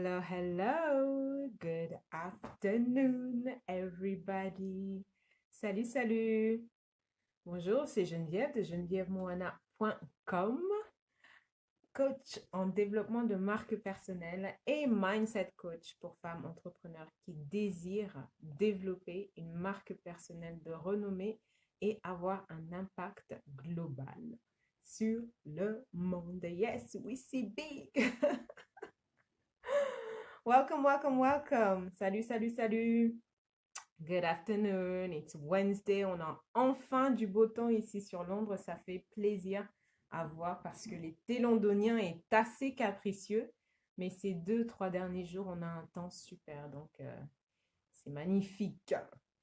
Hello, hello. Good afternoon, everybody. Salut, salut. Bonjour, c'est Geneviève de genevièvemoana.com, coach en développement de marque personnelle et mindset coach pour femmes entrepreneurs qui désirent développer une marque personnelle de renommée et avoir un impact global sur le monde. Yes, we see big. Welcome, welcome, welcome. Salut, salut, salut. Good afternoon. It's Wednesday. On a enfin du beau temps ici sur Londres. Ça fait plaisir à voir parce que l'été londonien est assez capricieux. Mais ces 2, 3 derniers jours, on a un temps super. Donc, c'est magnifique.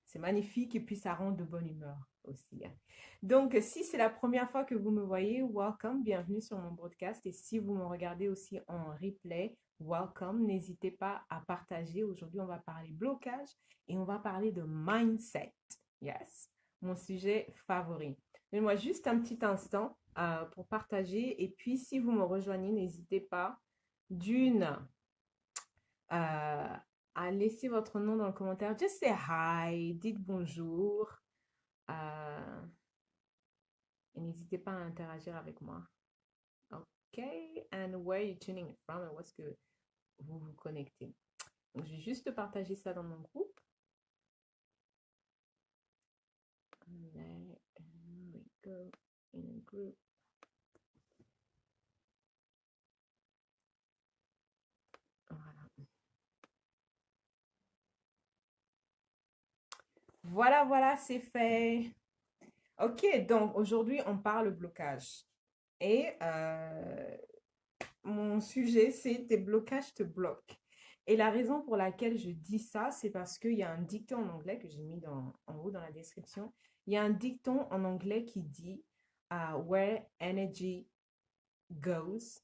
C'est magnifique et puis ça rend de bonne humeur aussi. Donc, si c'est la première fois que vous me voyez, welcome, bienvenue sur mon broadcast. Et si vous me regardez aussi en replay, welcome. N'hésitez pas à partager. Aujourd'hui, on va parler blocage et on va parler de mindset. Yes, mon sujet favori. Donnez-moi juste un petit instant pour partager. Et puis, si vous me rejoignez, n'hésitez pas d'une euh, à laisser votre nom dans le commentaire. Just say hi, dites bonjour. euh, et n'hésitez pas à interagir avec moi. OK. And where are you tuning from? Et où est-ce que vous vous connectez? Donc, je vais juste partager ça dans mon groupe. There we go in a group. Voilà, voilà, c'est fait. OK, donc aujourd'hui, on parle blocage. Et mon sujet, c'est tes blocages te bloquent. Et la raison pour laquelle je dis ça, c'est parce qu'il y a un dicton en anglais que j'ai mis en haut dans la description. Il y a un dicton en anglais qui dit where energy goes,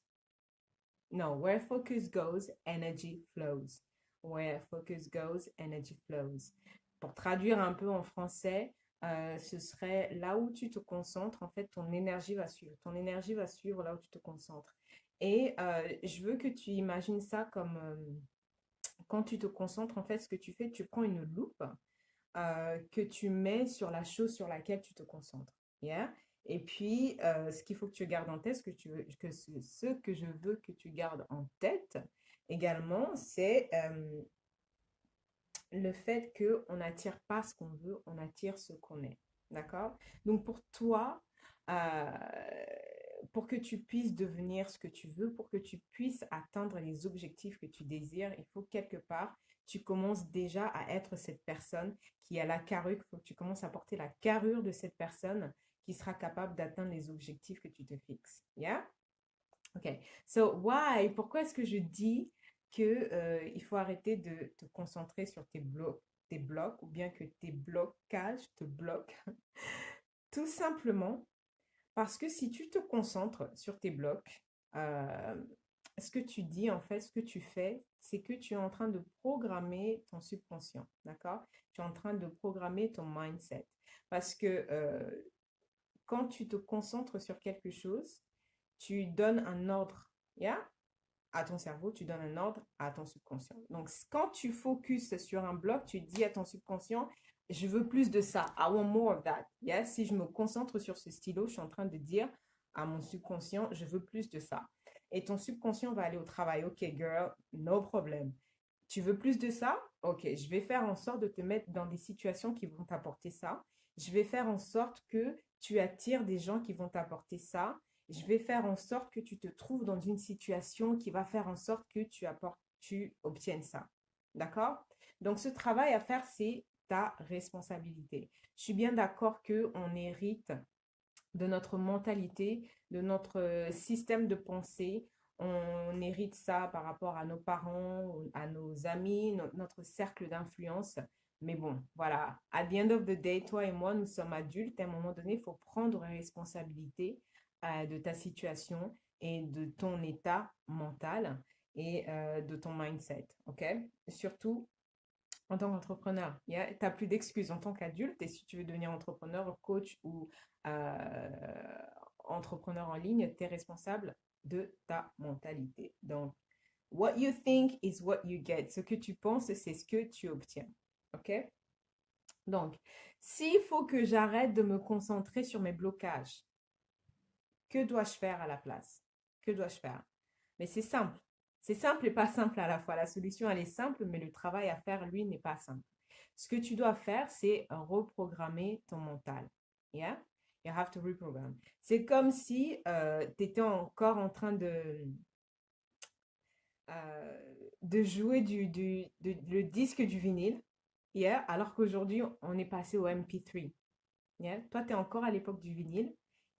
no, where focus goes, energy flows. Where focus goes, energy flows. Pour traduire un peu en français, ce serait là où tu te concentres, en fait, ton énergie va suivre. Ton énergie va suivre là où tu te concentres. Et je veux que tu imagines ça comme quand tu te concentres, en fait, ce que tu fais, tu prends une loupe que tu mets sur la chose sur laquelle tu te concentres. Yeah? Et puis, ce qu'il faut que tu gardes en tête, ce que je veux que tu gardes en tête également, c'est le fait qu'on n'attire pas ce qu'on veut, on attire ce qu'on est. D'accord? Donc pour toi, euh, pour que tu puisses devenir ce que tu veux, pour que tu puisses atteindre les objectifs que tu désires, il faut quelque part, tu commences déjà à être cette personne qui a la carrure, il faut que tu commences à porter la carrure de cette personne qui sera capable d'atteindre les objectifs que tu te fixes. Yeah? Ok. So, why? Pourquoi est-ce que je dis que il faut arrêter de te concentrer sur tes blocs, ou bien que tes blocages te bloquent? Tout simplement parce que si tu te concentres sur tes blocs, euh, ce que tu dis, en fait, ce que tu fais, c'est que tu es en train de programmer ton subconscient, d'accord? Tu es en train de programmer ton mindset. Parce que quand tu te concentres sur quelque chose, tu donnes un ordre, yeah? À ton cerveau, tu donnes un ordre à ton subconscient. Donc, quand tu focuses sur un bloc, tu dis à ton subconscient, je veux plus de ça. I want more of that. Yeah? Si je me concentre sur ce stylo, je suis en train de dire à mon subconscient, je veux plus de ça. Et ton subconscient va aller au travail. OK, girl, no problem. Tu veux plus de ça? OK, je vais faire en sorte de te mettre dans des situations qui vont t'apporter ça. Je vais faire en sorte que tu attires des gens qui vont t'apporter ça. Je vais faire en sorte que tu te trouves dans une situation qui va faire en sorte que tu obtiennes ça. D'accord? Donc, ce travail à faire, c'est ta responsabilité. Je suis bien d'accord qu'on hérite de notre mentalité, de notre système de pensée. On hérite ça par rapport à nos parents, à nos amis, notre cercle d'influence. Mais bon, voilà. At the end of the day, toi et moi, nous sommes adultes. À un moment donné, il faut prendre responsabilité de ta situation et de ton état mental et de ton mindset. OK? Surtout en tant qu'entrepreneur. Tu n'as plus d'excuses en tant qu'adulte et si tu veux devenir entrepreneur, coach ou entrepreneur en ligne, tu es responsable de ta mentalité. Donc, What you think is what you get. Ce que tu penses, c'est ce que tu obtiens. OK? Donc, s'il faut que j'arrête de me concentrer sur mes blocages, que dois-je faire à la place? Que dois-je faire? Mais c'est simple. C'est simple et pas simple à la fois. La solution, elle est simple, mais le travail à faire, lui, n'est pas simple. Ce que tu dois faire, c'est reprogrammer ton mental. Yeah? You have to reprogram. C'est comme si tu étais encore en train de jouer le disque du vinyle, yeah? Alors qu'aujourd'hui, on est passé au MP3. Yeah? Toi, tu es encore à l'époque du vinyle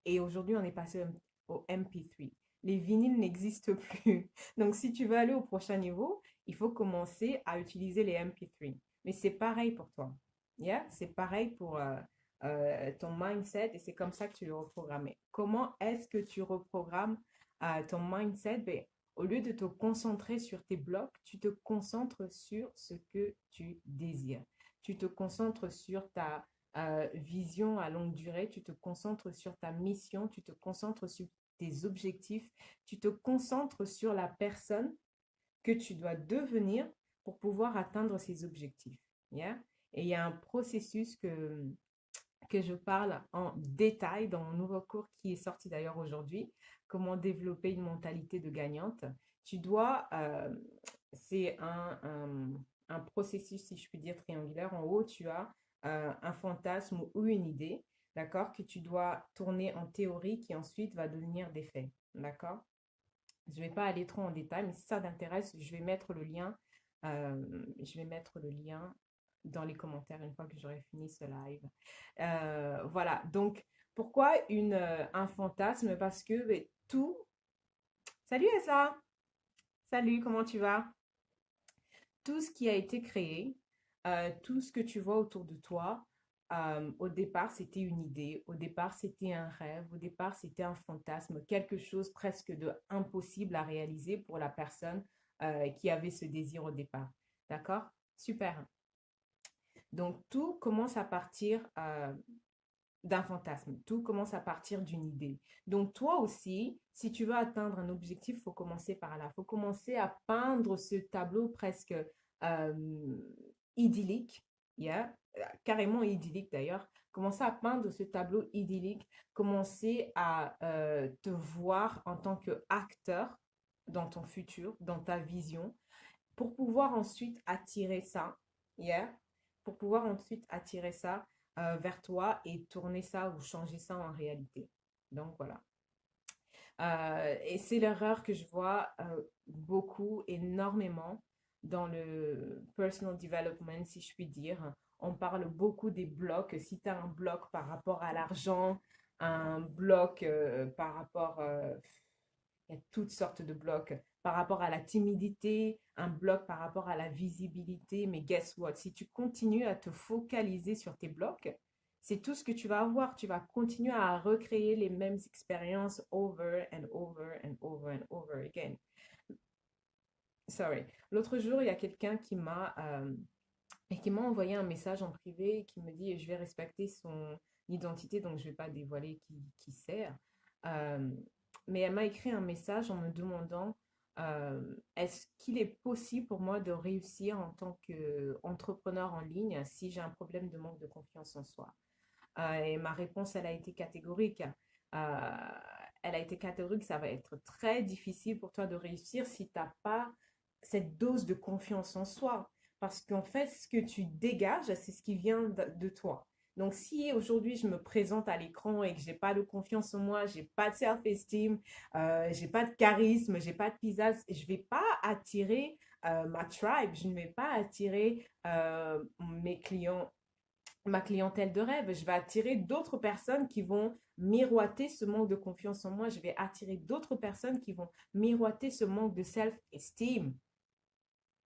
et aujourd'hui, on est passé au MP3. Les vinyles n'existent plus. Donc, si tu veux aller au prochain niveau, il faut commencer à utiliser les MP3. Mais c'est pareil pour toi. Yeah? C'est pareil pour ton mindset et c'est comme ça que tu le reprogrammes. Comment est-ce que tu reprogrammes ton mindset? Ben, au lieu de te concentrer sur tes blocs, tu te concentres sur ce que tu désires. Tu te concentres sur ta vision à longue durée, tu te concentres sur ta mission, tu te concentres sur tes objectifs, tu te concentres sur la personne que tu dois devenir pour pouvoir atteindre ces objectifs. Yeah? Et il y a un processus que je parle en détail dans mon nouveau cours qui est sorti d'ailleurs aujourd'hui, comment développer une mentalité de gagnante. Tu dois, c'est un processus, si je puis dire, triangulaire. En haut, tu as un fantasme ou une idée, d'accord, que tu dois tourner en théorie qui ensuite va devenir des faits, d'accord? Je ne vais pas aller trop en détail, mais si ça t'intéresse, je vais mettre le lien dans les commentaires une fois que j'aurai fini ce live. Voilà, donc pourquoi un fantasme? Parce que tout... Salut Essa! Salut, comment tu vas? Tout ce qui a été créé, tout ce que tu vois autour de toi, au départ, c'était une idée, au départ, c'était un rêve, au départ, c'était un fantasme, quelque chose presque de impossible à réaliser pour la personne qui avait ce désir au départ. D'accord? Super. Donc, tout commence à partir d'un fantasme, tout commence à partir d'une idée. Donc, toi aussi, si tu veux atteindre un objectif, il faut commencer par là. Il faut commencer à peindre ce tableau presque idyllique, yeah? Carrément idyllique d'ailleurs. Commencer à peindre ce tableau idyllique, commencer à te voir en tant qu'acteur dans ton futur, dans ta vision, pour pouvoir ensuite attirer ça, yeah? Pour pouvoir ensuite attirer ça vers toi et tourner ça ou changer ça en réalité. Donc voilà. Et c'est l'erreur que je vois beaucoup, énormément dans le personal development, si je puis dire. On parle beaucoup des blocs. Si tu as un bloc par rapport à l'argent, un bloc par rapport, il y a toutes sortes de blocs, par rapport à la timidité, un bloc par rapport à la visibilité. Mais guess what? Si tu continues à te focaliser sur tes blocs, c'est tout ce que tu vas avoir. Tu vas continuer à recréer les mêmes expériences over and over and over and over again. Sorry. L'autre jour, il y a quelqu'un qui m'a envoyé un message en privé et qui me dit je vais respecter son identité, donc je ne vais pas dévoiler qui c'est. Euh, mais elle m'a écrit un message en me demandant est-ce qu'il est possible pour moi de réussir en tant qu'entrepreneur en ligne si j'ai un problème de manque de confiance en soi. Et ma réponse, elle a été catégorique. Euh, Elle a été catégorique, ça va être très difficile pour toi de réussir si tu n'as pas cette dose de confiance en soi. Parce qu'en fait, ce que tu dégages, c'est ce qui vient de toi. Donc, si aujourd'hui je me présente à l'écran et que j'ai pas de confiance en moi, j'ai pas de self-esteem, j'ai pas de charisme, j'ai pas de pizzazz, je vais pas attirer ma tribe, je ne vais pas attirer mes clients, ma clientèle de rêve. Je vais attirer d'autres personnes qui vont miroiter ce manque de confiance en moi. Je vais attirer d'autres personnes qui vont miroiter ce manque de self-esteem.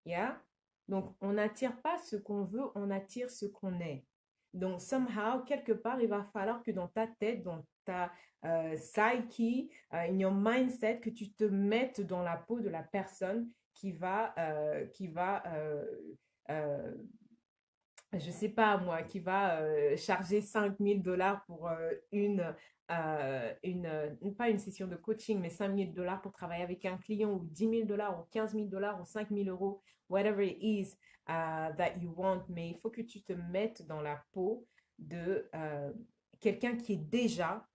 Yeah? Donc, on n'attire pas ce qu'on veut, on attire ce qu'on est. Donc, somehow, quelque part, il va falloir que dans ta tête, dans ta psyche, in your mindset, que tu te mettes dans la peau de la personne qui va je sais pas moi, qui va charger 5 000 $ pour pas une session de coaching, mais 5 000 $ pour travailler avec un client, ou 10 000 $ ou 15 000 $ ou 5 000 €, whatever it is that you want. Mais il faut que tu te mettes dans la peau de quelqu'un qui est déjà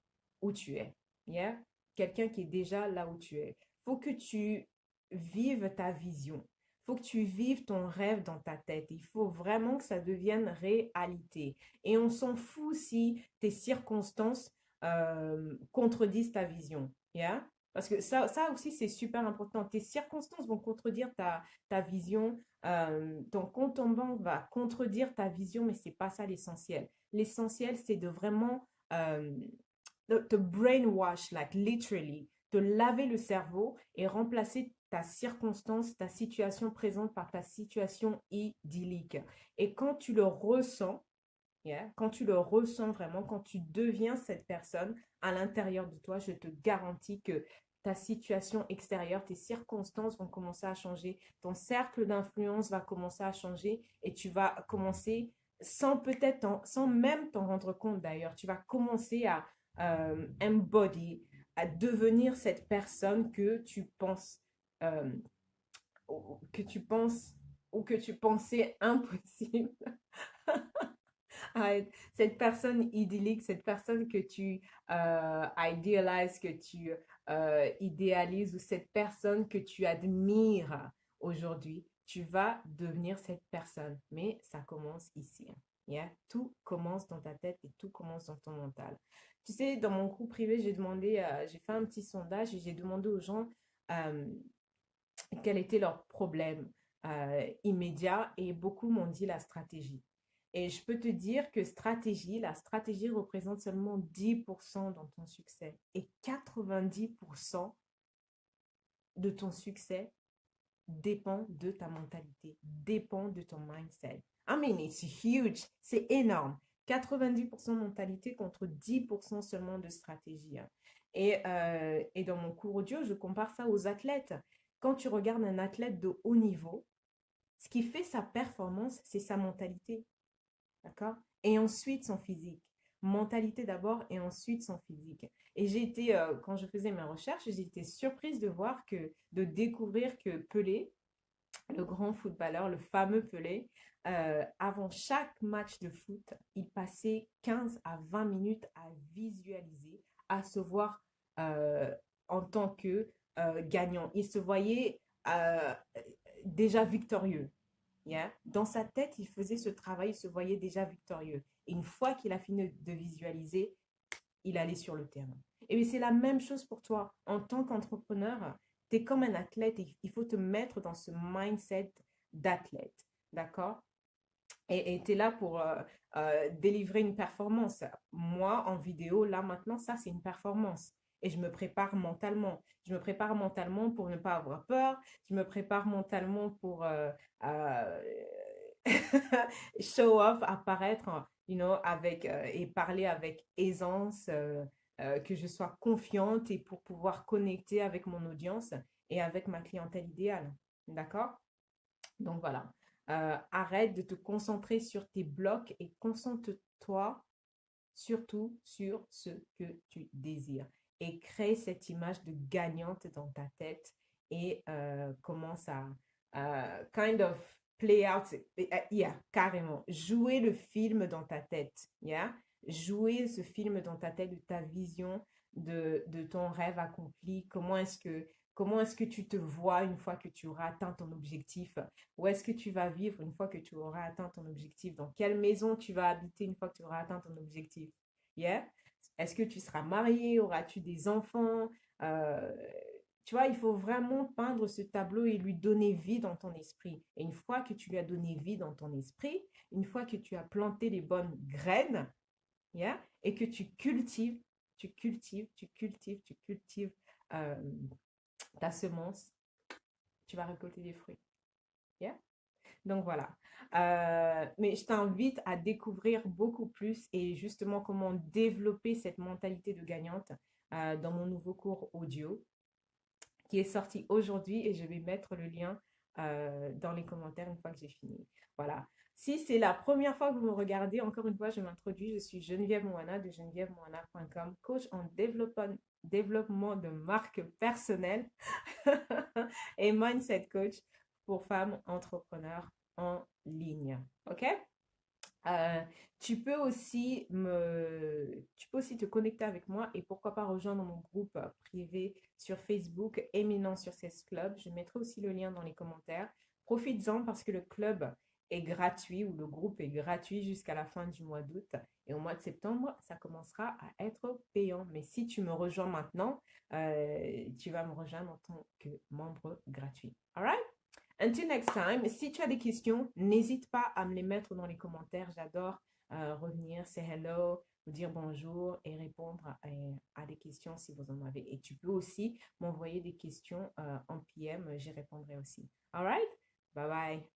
où tu es. Yeah? Quelqu'un qui est déjà là où tu es. Faut que tu vives ta vision. Faut que tu vives ton rêve dans ta tête. Il faut vraiment que ça devienne réalité. Et on s'en fout si tes circonstances contredisent ta vision. Yeah? Parce que ça aussi, c'est super important. Tes circonstances vont contredire ta vision. Ton compte en banque va contredire ta vision, mais c'est pas ça l'essentiel. L'essentiel, c'est de vraiment te brainwash, like literally, te laver le cerveau et remplacer ta circonstance, ta situation présente par ta situation idyllique. Et quand tu le ressens, yeah, quand tu le ressens vraiment, quand tu deviens cette personne à l'intérieur de toi, je te garantis que ta situation extérieure, tes circonstances vont commencer à changer, ton cercle d'influence va commencer à changer et tu vas commencer sans même t'en rendre compte d'ailleurs, tu vas commencer à embody, à devenir cette personne euh, que tu penses ou que tu pensais impossible à être. Cette personne idyllique, cette personne que tu idéalises, que tu idéalises, ou cette personne que tu admires aujourd'hui, tu vas devenir cette personne. Mais ça commence ici. Yeah? Tout commence dans ta tête et tout commence dans ton mental. Tu sais, dans mon groupe privé, j'ai fait un petit sondage et j'ai demandé aux gens euh, quel était leur problème immédiat, et beaucoup m'ont dit la stratégie. Et je peux te dire que la stratégie représente seulement 10% dans ton succès. Et 90% de ton succès dépend de ta mentalité, dépend de ton mindset. I mean, it's huge, c'est énorme. 90% de mentalité contre 10% seulement de stratégie. Hein. Et dans mon cours audio, je compare ça aux athlètes. Quand tu regardes un athlète de haut niveau, ce qui fait sa performance, c'est sa mentalité. D'accord? Et ensuite son physique. Mentalité d'abord et ensuite son physique. Et quand je faisais mes recherches, j'ai été surprise de découvrir que Pelé, le grand footballeur, le fameux Pelé, avant chaque match de foot, il passait 15 à 20 minutes à visualiser, à se voir en tant que gagnant. Il se voyait déjà victorieux. Yeah. Dans sa tête, il faisait ce travail, il se voyait déjà victorieux. Et une fois qu'il a fini de visualiser, il allait sur le terrain. Et c'est la même chose pour toi. En tant qu'entrepreneur, tu es comme un athlète et il faut te mettre dans ce mindset d'athlète. D'accord? Et tu es là pour délivrer une performance. Moi, en vidéo, là maintenant, ça, c'est une performance. Et je me prépare mentalement. Je me prépare mentalement pour ne pas avoir peur. Je me prépare mentalement pour euh, show off, apparaître, et parler avec aisance, que je sois confiante et pour pouvoir connecter avec mon audience et avec ma clientèle idéale. D'accord? Donc voilà. Arrête de te concentrer sur tes blocs et concentre-toi surtout sur ce que tu désires. Et crée cette image de gagnante dans ta tête et commence à kind of play out, yeah, carrément. Jouer le film dans ta tête, yeah? Jouer ce film dans ta tête de ta vision, de ton rêve accompli. Comment est-ce que tu te vois une fois que tu auras atteint ton objectif? Où est-ce que tu vas vivre une fois que tu auras atteint ton objectif? Dans quelle maison tu vas habiter une fois que tu auras atteint ton objectif? Yeah? Est-ce que tu seras marié? Auras-tu des enfants? Euh, Tu vois, il faut vraiment peindre ce tableau et lui donner vie dans ton esprit. Et une fois que tu lui as donné vie dans ton esprit, une fois que tu as planté les bonnes graines, yeah, et que tu cultives euh, ta semence, tu vas récolter des fruits. Yeah? Donc voilà. Mais je t'invite à découvrir beaucoup plus et justement comment développer cette mentalité de gagnante dans mon nouveau cours audio qui est sorti aujourd'hui, et je vais mettre le lien dans les commentaires une fois que j'ai fini. Voilà. Si c'est la première fois que vous me regardez, encore une fois, je m'introduis. Je suis Geneviève Moana de genevièvemoana.com, coach en développement de marque personnelle et mindset coach pour femmes entrepreneurs en ligne. OK? Euh, tu peux aussi te connecter avec moi et pourquoi pas rejoindre mon groupe privé sur Facebook, Éminence sur Success Club. Je mettrai aussi le lien dans les commentaires. Profites-en parce que le club est gratuit ou le groupe est gratuit jusqu'à la fin du mois d'août. Et au mois de septembre, ça commencera à être payant. Mais si tu me rejoins maintenant, tu vas me rejoindre en tant que membre gratuit. All right? Until next time, si tu as des questions, n'hésite pas à me les mettre dans les commentaires. J'adore revenir, say hello, vous dire bonjour et répondre à des questions si vous en avez. Et tu peux aussi m'envoyer des questions en PM, j'y répondrai aussi. All right? Bye bye.